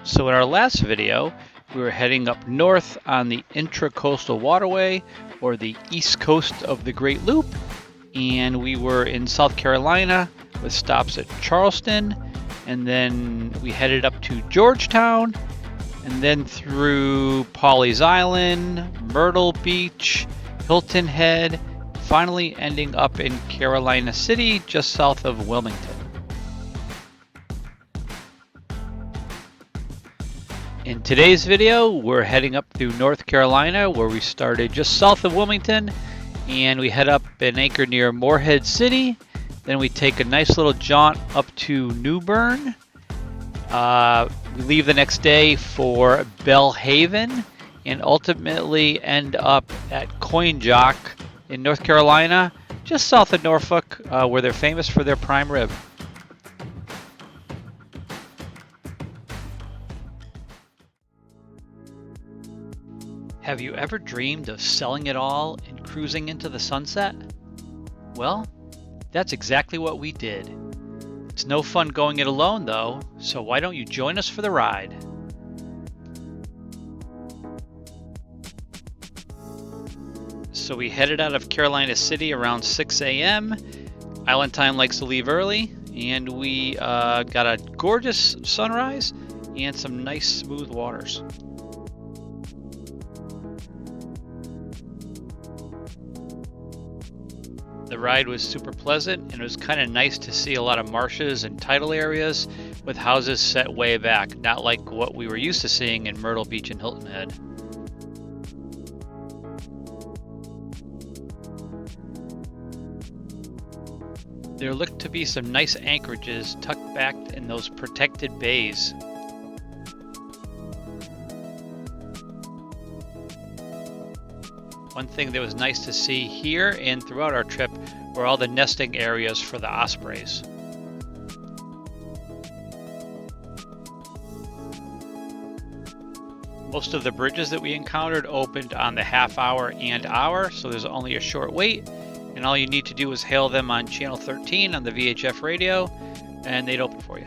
So in our last video, we were heading up north on the Intracoastal Waterway, or the east coast of the Great Loop, and we were in South Carolina with stops at Charleston, and then we headed up to Georgetown, and then through Pawleys Island, Myrtle Beach, Hilton Head, finally ending up in Carolina City, just south of Wilmington. In today's video, we're heading up through North Carolina, where we started just south of Wilmington, and we head up and anchor near Morehead City. Then we take a nice little jaunt up to New Bern. We leave the next day for Belhaven, and ultimately end up at Coinjock in North Carolina, just south of Norfolk, where they're famous for their prime rib. Have you ever dreamed of selling it all and cruising into the sunset? Well, that's exactly what we did. It's no fun going it alone though, so why don't you join us for the ride? So we headed out of Carolina City around 6 a.m. Island Time likes to leave early, and we got a gorgeous sunrise and some nice smooth waters. The ride was super pleasant, and it was kind of nice to see a lot of marshes and tidal areas with houses set way back, not like what we were used to seeing in Myrtle Beach and Hilton Head. There looked to be some nice anchorages tucked back in those protected bays. One thing that was nice to see here and throughout our trip were all the nesting areas for the ospreys. Most of the bridges that we encountered opened on the half hour and hour, so there's only a short wait, and all you need to do is hail them on channel 13 on the VHF radio, and they'd open for you.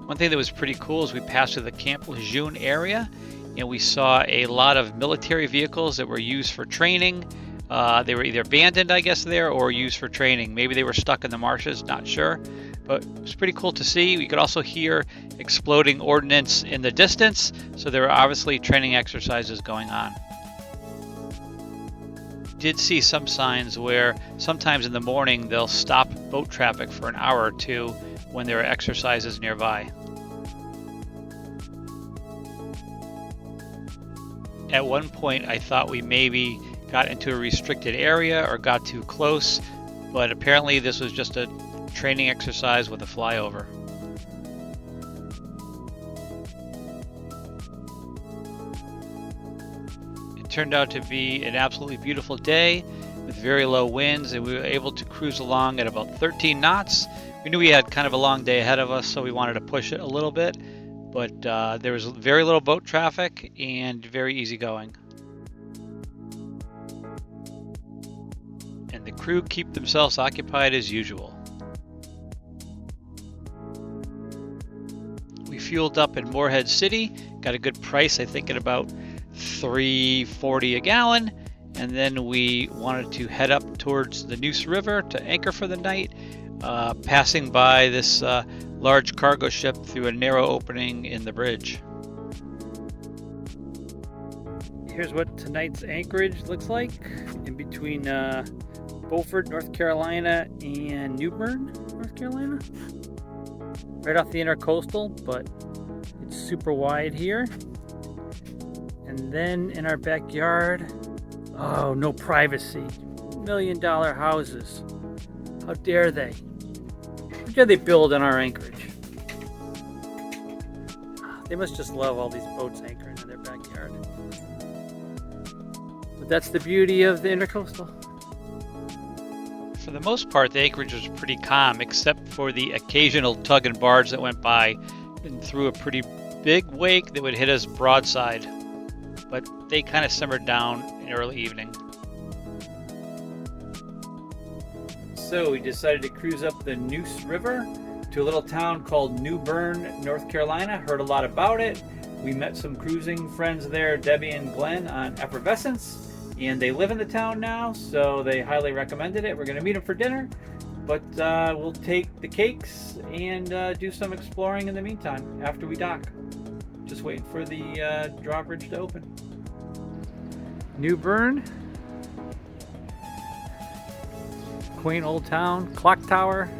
One thing that was pretty cool is we passed through the Camp Lejeune area, and we saw a lot of military vehicles that were used for training. They were either abandoned, I guess, there, or used for training. Maybe they were stuck in the marshes, not sure. But it was pretty cool to see. We could also hear exploding ordnance in the distance, so there were obviously training exercises going on. Did see some signs where sometimes in the morning they'll stop boat traffic for an hour or two when there are exercises nearby. At one point I thought we maybe got into a restricted area or got too close, but apparently this was just a training exercise with a flyover. It turned out to be an absolutely beautiful day with very low winds, and we were able to cruise along at about 13 knots. We knew we had kind of a long day ahead of us, so we wanted to push it a little bit. But there was very little boat traffic and very easy going. And the crew keep themselves occupied as usual. We fueled up in Morehead City, got a good price, I think at about $3.40 a gallon, and then we wanted to head up towards the Neuse River to anchor for the night, passing by this large cargo ship through a narrow opening in the bridge. Here's what tonight's anchorage looks like in between Beaufort, North Carolina and New Bern, North Carolina. Right off the Intracoastal, but it's super wide here. And then in our backyard, oh, no privacy. $1 million houses. How dare they? How dare they build on our anchorage? They must just love all these boats anchoring in their backyard. But that's the beauty of the Intracoastal. For the most part, the anchorage was pretty calm, except for the occasional tug and barge that went by and threw a pretty big wake that would hit us broadside. But they kind of simmered down in early evening. So we decided to cruise up the Neuse River to a little town called New Bern, North Carolina. Heard a lot about it. We met some cruising friends there, Debbie and Glenn, on Effervescence, and they live in the town now, so they highly recommended it. We're going to meet them for dinner, but we'll take the cakes and do some exploring in the meantime after we dock. Just waiting for the drawbridge to open. New Bern. Quaint old town, clock tower.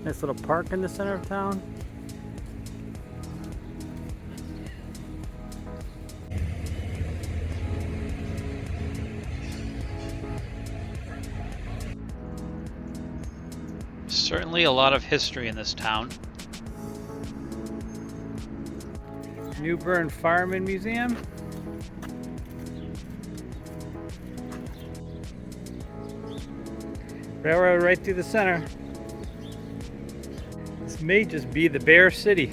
Nice little park in the center of town. Certainly a lot of history in this town. New Bern Fireman Museum. Railroad right through the center. This may just be the Bear City.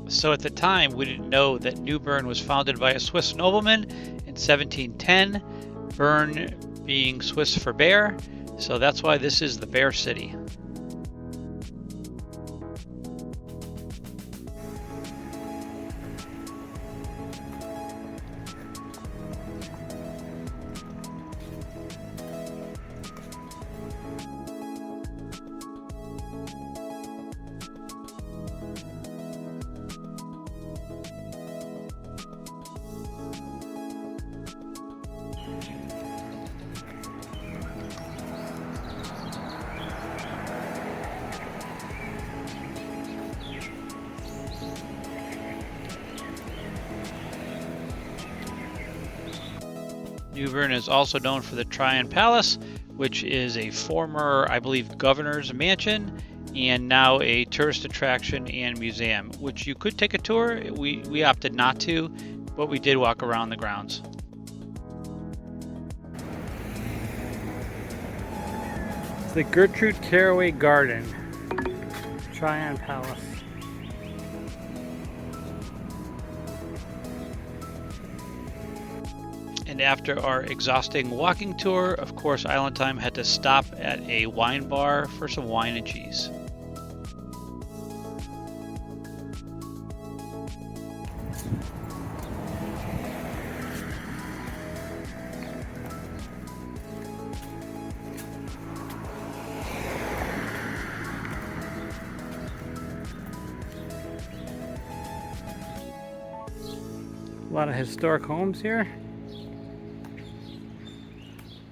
So at the time, we didn't know that New Bern was founded by a Swiss nobleman in 1710, Bern being Swiss for bear, so that's why this is the Bear City. New Bern is also known for the Tryon Palace, which is a former, I believe, governor's mansion and now a tourist attraction and museum, which you could take a tour. We opted not to, but we did walk around the grounds. It's the Gertrude Caraway Garden, Tryon Palace. And after our exhausting walking tour, of course, Island Time had to stop at a wine bar for some wine and cheese. A lot of historic homes here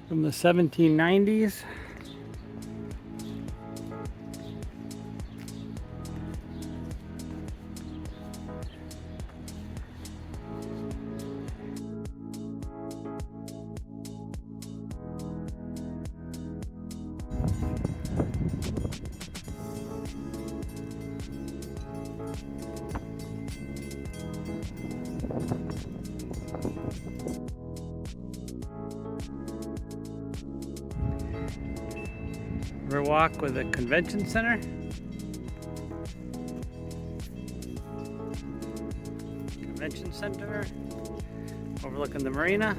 from the 1790s. Riverwalk with the convention center. Convention center overlooking the marina.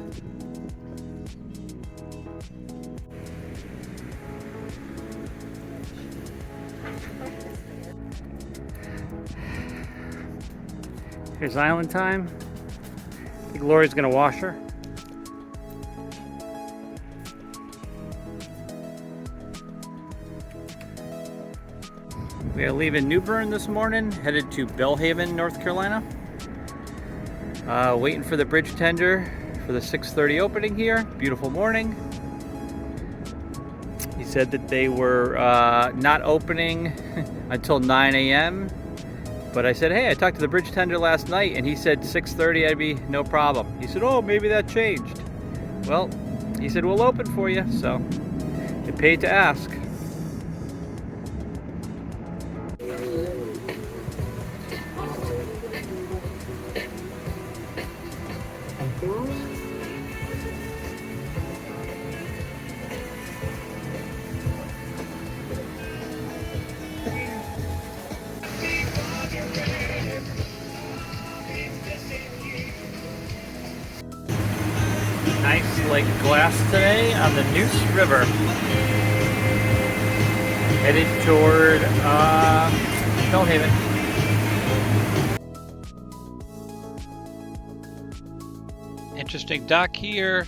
Here's Island Time. I think Lori's gonna wash her. We are leaving New Bern this morning, headed to Belhaven, North Carolina. Waiting for the bridge tender for the 6:30 opening here. Beautiful morning. He's said that they were not opening until 9 a.m. But I said, hey, I talked to the bridge tender last night and he said 6:30 I'd be no problem. He said, oh, maybe that changed. Well, he said, we'll open for you, so it paid to ask. Nice lake glass today on the Neuse River. Headed toward Belhaven. Interesting dock here.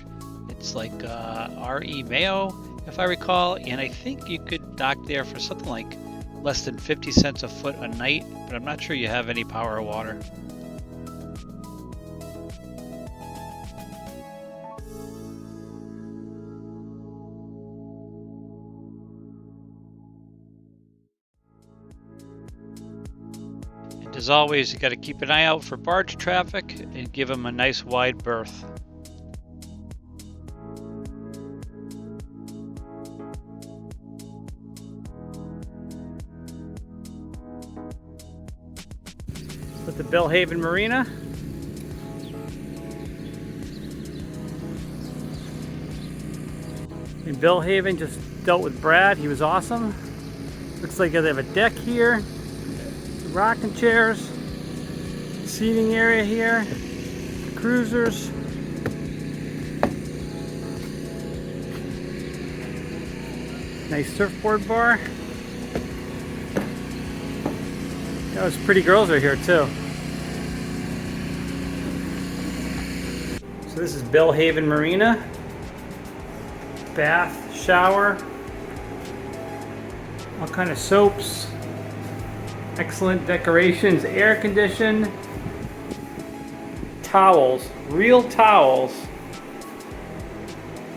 It's like R.E. Mayo, if I recall, and I think you could dock there for something like less than 50 cents a foot a night, but I'm not sure you have any power or water. As always, you got to keep an eye out for barge traffic and give them a nice wide berth. With the Belhaven Marina. In Belhaven, just dealt with Brad. He was awesome. Looks like they have a deck here. Rocking chairs, seating area here, cruisers. Nice surfboard bar. Those pretty girls are here too. So this is Belhaven Marina. Bath, shower, all kind of soaps. Excellent decorations, air conditioned, towels, real towels,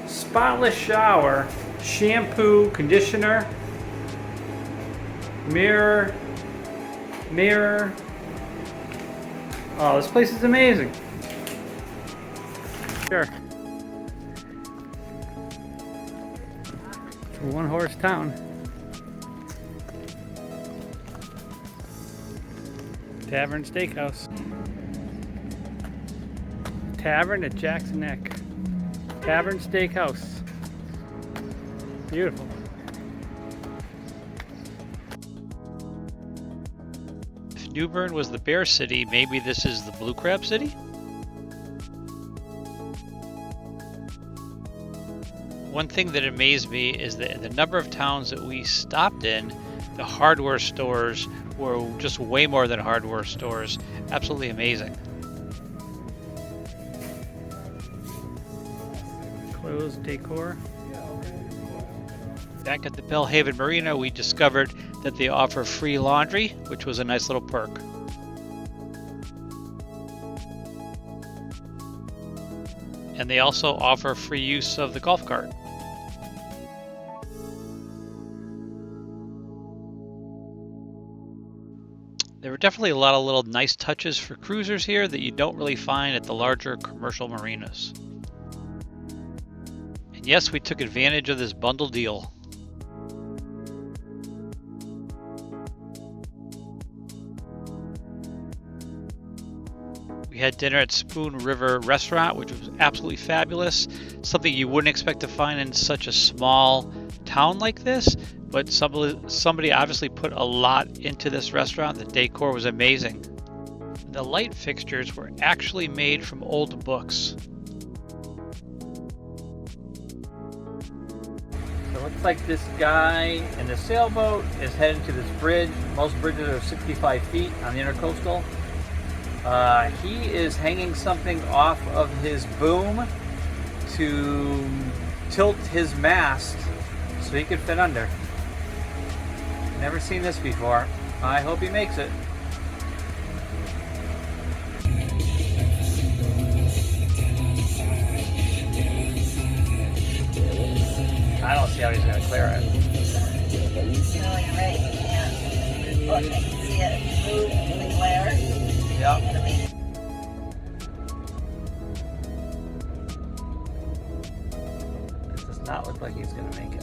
spotless shower, shampoo, conditioner, mirror. Oh, this place is amazing. Sure. It's a one-horse town. Tavern Steakhouse. Tavern at Jackson Neck. Tavern Steakhouse. Beautiful. If New Bern was the bear city, maybe this is the blue crab city? One thing that amazed me is that the number of towns that we stopped in, the hardware stores were just way more than hardware stores. Absolutely amazing. Clothes, decor. Back at the Belhaven Marina, we discovered that they offer free laundry, which was a nice little perk. And they also offer free use of the golf cart. There were definitely a lot of little nice touches for cruisers here that you don't really find at the larger commercial marinas. And yes, we took advantage of this bundle deal. We had dinner at Spoon River Restaurant, which was absolutely fabulous. Something you wouldn't expect to find in such a small town like this, but somebody obviously put a lot into this restaurant. The decor was amazing. The light fixtures were actually made from old books. So it looks like this guy in the sailboat is heading to this bridge. Most bridges are 65 feet on the Intracoastal. He is hanging something off of his boom to tilt his mast so he could fit under. Never seen this before. I hope he makes it. I don't see how he's going to clear it. No, you're right. You can't. Look, I can see it move in the glare. Yep. It does not look like he's going to make it.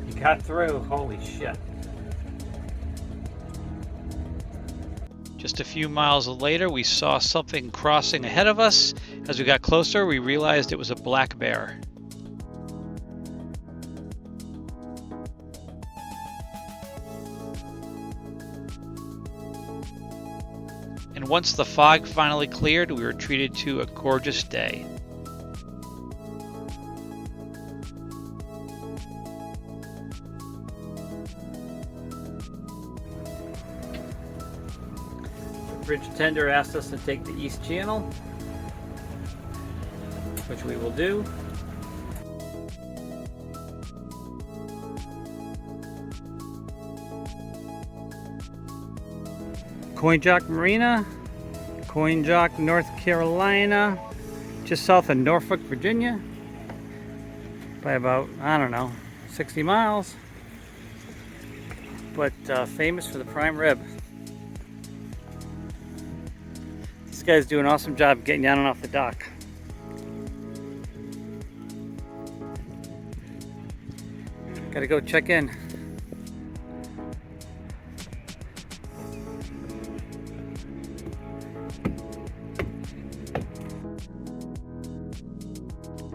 He got through. Holy shit. Just a few miles later, we saw something crossing ahead of us. As we got closer, we realized it was a black bear. And once the fog finally cleared, we were treated to a gorgeous day. Bridge tender asked us to take the east channel, which we will do. Coinjock Marina, Coinjock, North Carolina, just south of Norfolk, Virginia, by about, I don't know, 60 miles, but famous for the prime rib. This guy's doing an awesome job getting down and off the dock. Gotta go check in.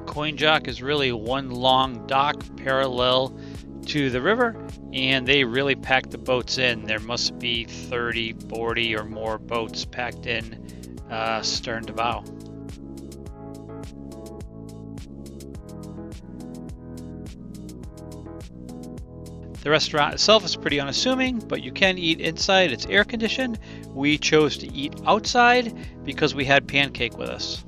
Coinjock is really one long dock parallel to the river, and they really packed the boats in. There must be 30, 40 or more boats packed in stern to bow. The restaurant itself is pretty unassuming, but you can eat inside. It's air conditioned. We chose to eat outside because we had pancake with us.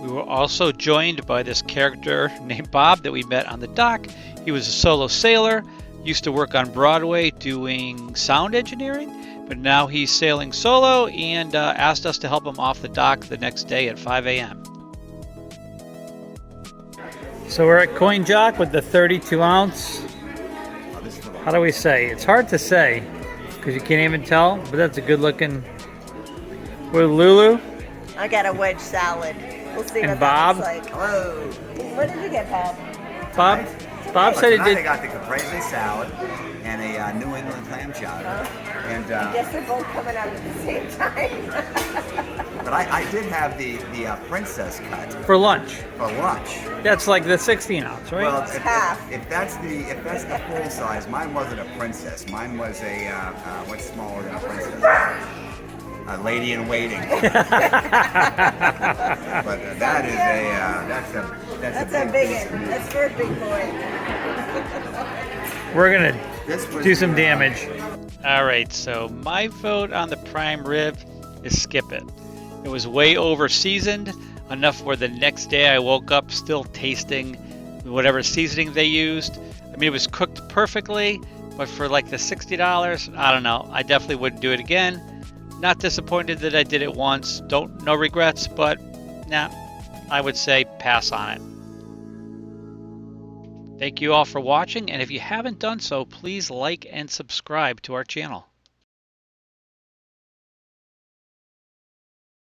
We were also joined by this character named Bob that we met on the dock. He was a solo sailor, used to work on Broadway doing sound engineering, but now he's sailing solo and asked us to help him off the dock the next day at 5 a.m. So we're at Coinjock with the 32 ounce. How do we say? It's hard to say because you can't even tell, but that's a good looking. With Lulu. I got a wedge salad. We'll see And what Bob? that looks like. Whoa. What did you get, Bob? Bob said it I did. got the caprese salad and a New England clam chowder. And I guess they're both coming out at the same time. but I did have the princess cut For lunch. for lunch. That's like the 16 ounce, right? Well, half. if that's the full size, mine wasn't a princess. Mine was a what's smaller than a princess? A lady in waiting. But that is that's a big piece. one. That's for a big boy. We're gonna do some damage. All right, so my vote on the prime rib is skip it. It was way over seasoned, enough where the next day I woke up still tasting whatever seasoning they used. I mean, it was cooked perfectly, but for like the $60, I don't know. I definitely wouldn't do it again. Not disappointed that I did it once. No regrets, but nah, I would say pass on it. Thank you all for watching, and if you haven't done so, please like and subscribe to our channel.